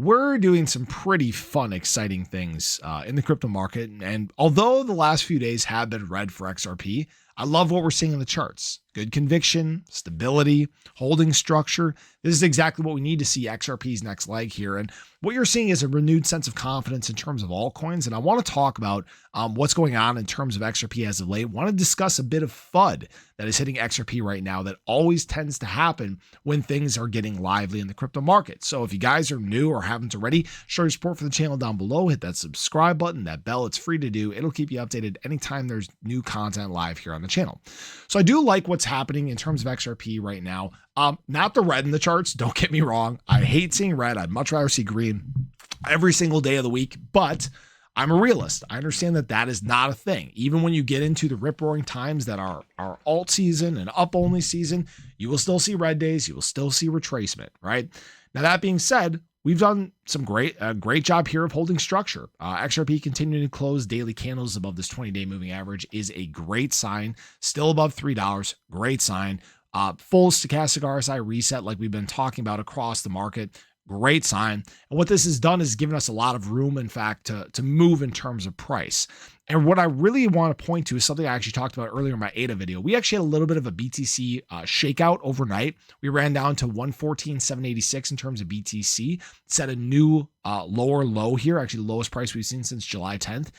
we're doing some pretty fun, exciting things in the crypto market. And although the last few days have been red for XRP, I love what we're seeing in the charts. Good conviction, stability, holding structure. This is exactly what we need to see XRP's next leg here. And what you're seeing is a renewed sense of confidence in terms of altcoins. And I want to talk about what's going on in terms of XRP as of late. I want to discuss a bit of FUD that is hitting XRP right now that always tends to happen when things are getting lively in the crypto market. So if you guys are new or haven't already, show your support for the channel down below. Hit that subscribe button, that bell. It's free to do. It'll keep you updated anytime there's new content live here on the channel. So I do like what's happening in terms of XRP right now. Not the red in the charts. Don't get me wrong. I hate seeing red. I'd much rather see green every single day of the week, but I'm a realist. I understand that that is not a thing. Even when you get into the rip-roaring times that are alt season and up-only season, you will still see red days. You will still see retracement, right? Now, that being said, we've done some great job here of holding structure. XRP continuing to close daily candles above this 20-day moving average is a great sign. Still above $3, great sign. Full stochastic RSI reset like we've been talking about across the market. Great sign. And what this has done is given us a lot of room, in fact, to move in terms of price. And what I really want to point to is something I actually talked about earlier in my ADA video. We actually had a little bit of a BTC shakeout overnight. We ran down to 114,786 in terms of BTC, set a new lower low here, actually the lowest price we've seen since July 10th.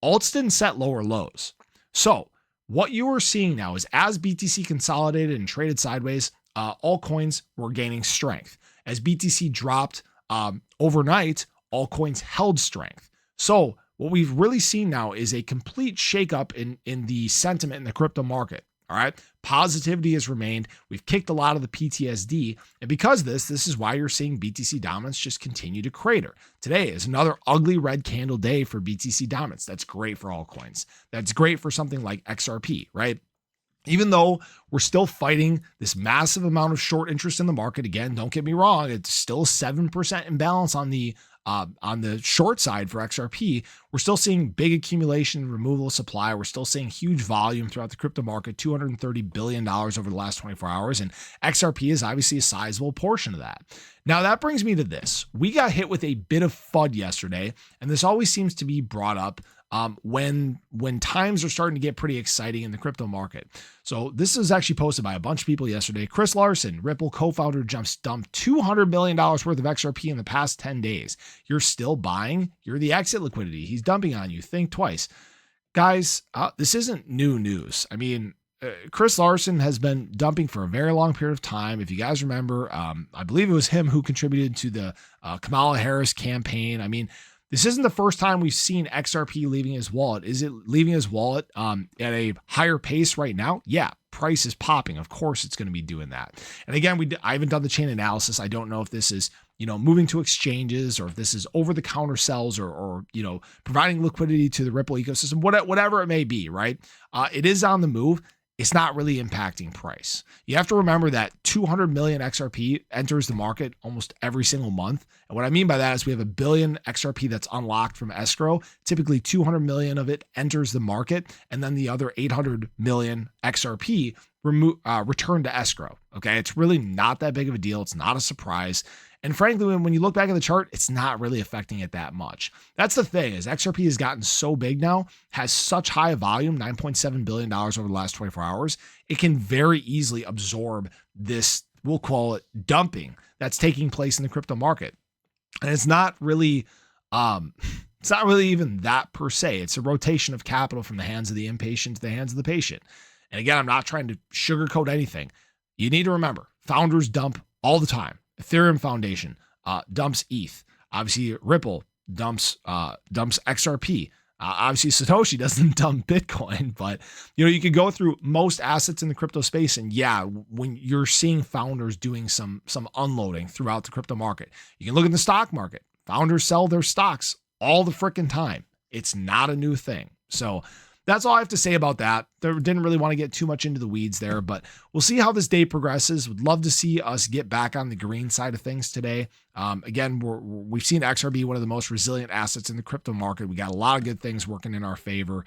Alts didn't set lower lows. So what you are seeing now is as BTC consolidated and traded sideways, altcoins were gaining strength. As BTC dropped overnight, altcoins held strength. So what we've really seen now is a complete shakeup in the sentiment in the crypto market. All right. Positivity has remained. We've kicked a lot of the PTSD. And because of this is why you're seeing BTC dominance just continue to crater. Today is another ugly red candle day for BTC dominance. That's great for altcoins. That's great for something like XRP, right? Even though we're still fighting this massive amount of short interest in the market, again, don't get me wrong, it's still 7% imbalance on the short side for XRP. We're still seeing big accumulation and removal of supply. We're still seeing huge volume throughout the crypto market, $230 billion over the last 24 hours. And XRP is obviously a sizable portion of that. Now, that brings me to this. We got hit with a bit of FUD yesterday, and this always seems to be brought up when times are starting to get pretty exciting in the crypto market. So this is actually posted by a bunch of people yesterday. Chris Larson, Ripple co-founder, dumped $200 million worth of XRP in the past 10 days. You're still buying? You're the exit liquidity. He's dumping on you. Think twice. Guys, this isn't new news. I mean, Chris Larson has been dumping for a very long period of time. If you guys remember, I believe it was him who contributed to the Kamala Harris campaign. I mean, this isn't the first time we've seen XRP leaving his wallet. Is it leaving his wallet at a higher pace right now? Yeah, price is popping. Of course, it's going to be doing that. And again, I haven't done the chain analysis. I don't know if this is, moving to exchanges or if this is over-the-counter sells or providing liquidity to the Ripple ecosystem, whatever it may be, right? It is on the move. It's not really impacting price. You have to remember that 200 million XRP enters the market almost every single month. And what I mean by that is we have 1 billion XRP that's unlocked from escrow. Typically 200 million of it enters the market, and then the other 800 million XRP return to escrow. Okay, it's really not that big of a deal. It's not a surprise. And frankly, when you look back at the chart, it's not really affecting it that much. That's the thing, is XRP has gotten so big now, has such high volume, $9.7 billion over the last 24 hours. It can very easily absorb this, we'll call it dumping, that's taking place in the crypto market. And it's not really even that per se. It's a rotation of capital from the hands of the impatient to the hands of the patient. And again, I'm not trying to sugarcoat anything. You need to remember, founders dump all the time. Ethereum Foundation dumps ETH. Obviously, Ripple dumps XRP. Obviously, Satoshi doesn't dump Bitcoin, but you could go through most assets in the crypto space, and yeah, when you're seeing founders doing some unloading throughout the crypto market, you can look at the stock market. Founders sell their stocks all the freaking time. It's not a new thing. So that's all I have to say about that. Didn't really want to get too much into the weeds there, but we'll see how this day progresses. Would love to see us get back on the green side of things today. Again, we've seen XRP one of the most resilient assets in the crypto market. We got a lot of good things working in our favor.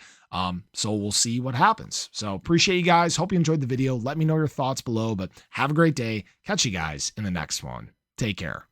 So we'll see what happens. So appreciate you guys. Hope you enjoyed the video. Let me know your thoughts below, but have a great day. Catch you guys in the next one. Take care.